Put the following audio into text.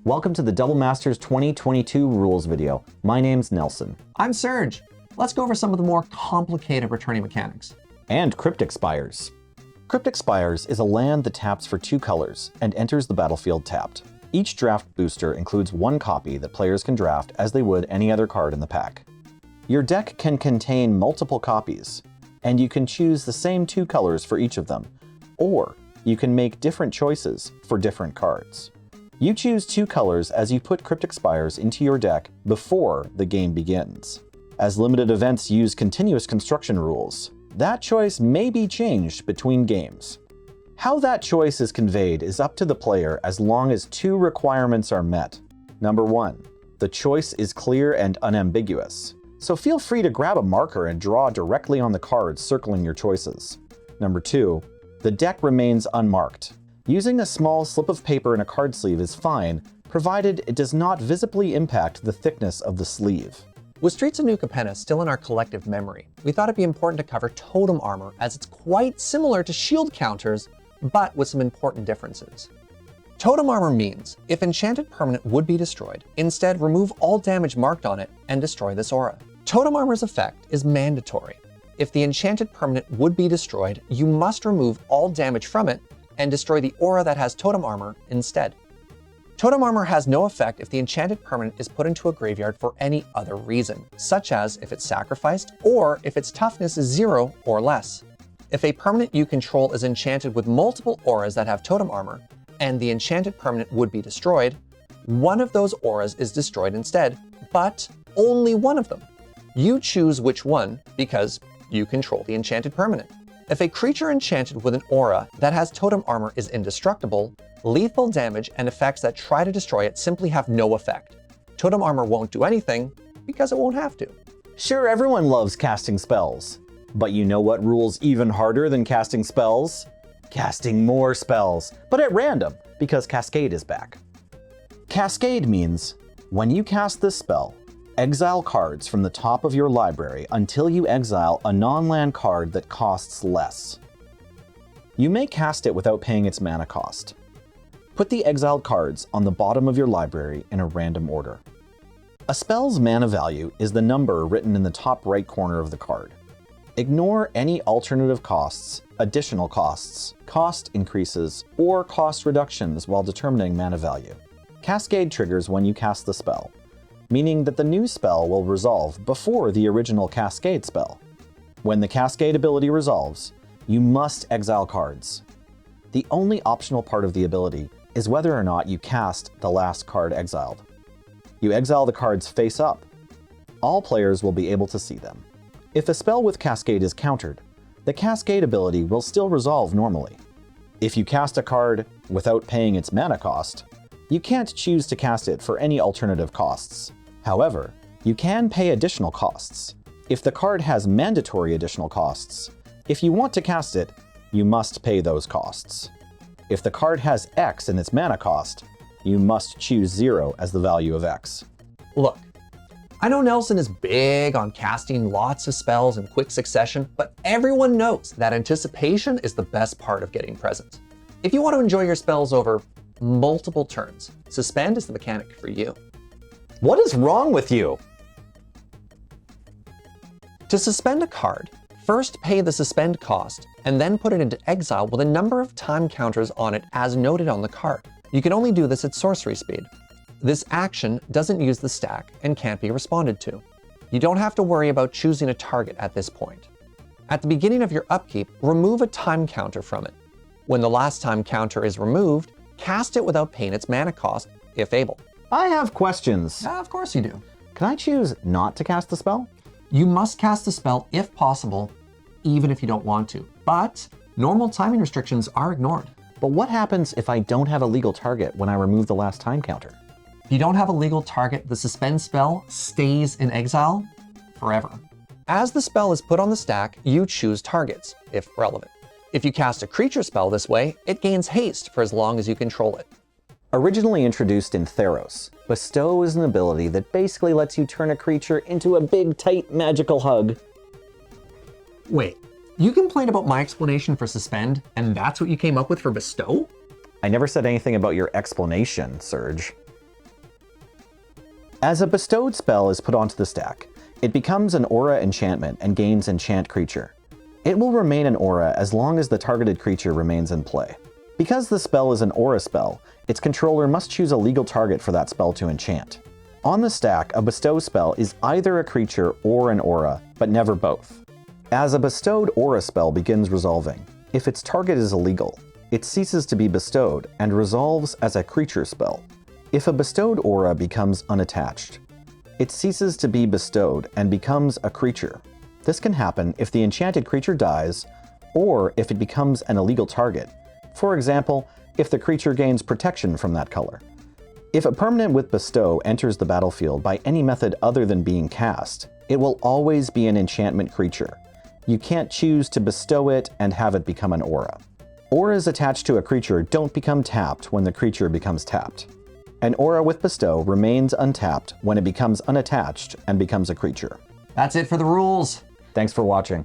Welcome to the Double Masters 2022 rules video. My name's Nelson. I'm Serge. Let's go over some of the more complicated returning mechanics. And Cryptic Spires. Cryptic Spires is a land that taps for 2 colors and enters the battlefield tapped. Each draft booster includes 1 copy that players can draft as they would any other card in the pack. Your deck can contain multiple copies, and you can choose the same 2 colors for each of them, or you can make different choices for different cards. You choose 2 colors as you put Cryptic Spires into your deck before the game begins. As limited events use continuous construction rules, that choice may be changed between games. How that choice is conveyed is up to the player as long as 2 requirements are met. Number 1, the choice is clear and unambiguous, so feel free to grab a marker and draw directly on the cards circling your choices. Number 2, the deck remains unmarked. Using a small slip of paper in a card sleeve is fine, provided it does not visibly impact the thickness of the sleeve. With Streets of New Capenna still in our collective memory, we thought it'd be important to cover totem armor as it's quite similar to shield counters, but with some important differences. Totem armor means if enchanted permanent would be destroyed, instead remove all damage marked on it and destroy this aura. Totem armor's effect is mandatory. If the enchanted permanent would be destroyed, you must remove all damage from it and destroy the aura that has totem armor instead. Totem armor has no effect if the enchanted permanent is put into a graveyard for any other reason, such as if it's sacrificed or if its toughness is 0 or less. If a permanent you control is enchanted with multiple auras that have totem armor, and the enchanted permanent would be destroyed, one of those auras is destroyed instead, but only one of them. You choose which one because you control the enchanted permanent. If a creature enchanted with an aura that has totem armor is indestructible, lethal damage and effects that try to destroy it simply have no effect. Totem armor won't do anything because it won't have to. Sure, everyone loves casting spells, but you know what rules even harder than casting spells? Casting more spells, but at random, because Cascade is back. Cascade means when you cast this spell, exile cards from the top of your library until you exile a non-land card that costs less. You may cast it without paying its mana cost. Put the exiled cards on the bottom of your library in a random order. A spell's mana value is the number written in the top right corner of the card. Ignore any alternative costs, additional costs, cost increases, or cost reductions while determining mana value. Cascade triggers when you cast the spell, meaning that the new spell will resolve before the original Cascade spell. When the Cascade ability resolves, you must exile cards. The only optional part of the ability is whether or not you cast the last card exiled. You exile the cards face up. All players will be able to see them. If a spell with Cascade is countered, the Cascade ability will still resolve normally. If you cast a card without paying its mana cost, you can't choose to cast it for any alternative costs. However, you can pay additional costs. If the card has mandatory additional costs, if you want to cast it, you must pay those costs. If the card has X in its mana cost, you must choose 0 as the value of X. Look, I know Nelson is big on casting lots of spells in quick succession, but everyone knows that anticipation is the best part of getting presents. If you want to enjoy your spells over multiple turns, Suspend is the mechanic for you. What is wrong with you? To suspend a card, first pay the suspend cost, and then put it into exile with a number of time counters on it as noted on the card. You can only do this at sorcery speed. This action doesn't use the stack and can't be responded to. You don't have to worry about choosing a target at this point. At the beginning of your upkeep, remove a time counter from it. When the last time counter is removed, cast it without paying its mana cost, if able. I have questions. Of course you do. Can I choose not to cast the spell? You must cast the spell if possible, even if you don't want to. But normal timing restrictions are ignored. But what happens if I don't have a legal target when I remove the last time counter? If you don't have a legal target, the suspend spell stays in exile forever. As the spell is put on the stack, you choose targets, if relevant. If you cast a creature spell this way, it gains haste for as long as you control it. Originally introduced in Theros, Bestow is an ability that basically lets you turn a creature into a big, tight, magical hug. Wait, you complained about my explanation for Suspend, and that's what you came up with for Bestow? I never said anything about your explanation, Serge. As a bestowed spell is put onto the stack, it becomes an aura enchantment and gains enchant creature. It will remain an aura as long as the targeted creature remains in play. Because the spell is an aura spell, its controller must choose a legal target for that spell to enchant. On the stack, a bestow spell is either a creature or an aura, but never both. As a bestowed aura spell begins resolving, if its target is illegal, it ceases to be bestowed and resolves as a creature spell. If a bestowed aura becomes unattached, it ceases to be bestowed and becomes a creature. This can happen if the enchanted creature dies, or if it becomes an illegal target. For example, if the creature gains protection from that color. If a permanent with bestow enters the battlefield by any method other than being cast, it will always be an enchantment creature. You can't choose to bestow it and have it become an aura. Auras attached to a creature don't become tapped when the creature becomes tapped. An aura with bestow remains untapped when it becomes unattached and becomes a creature. That's it for the rules. Thanks for watching.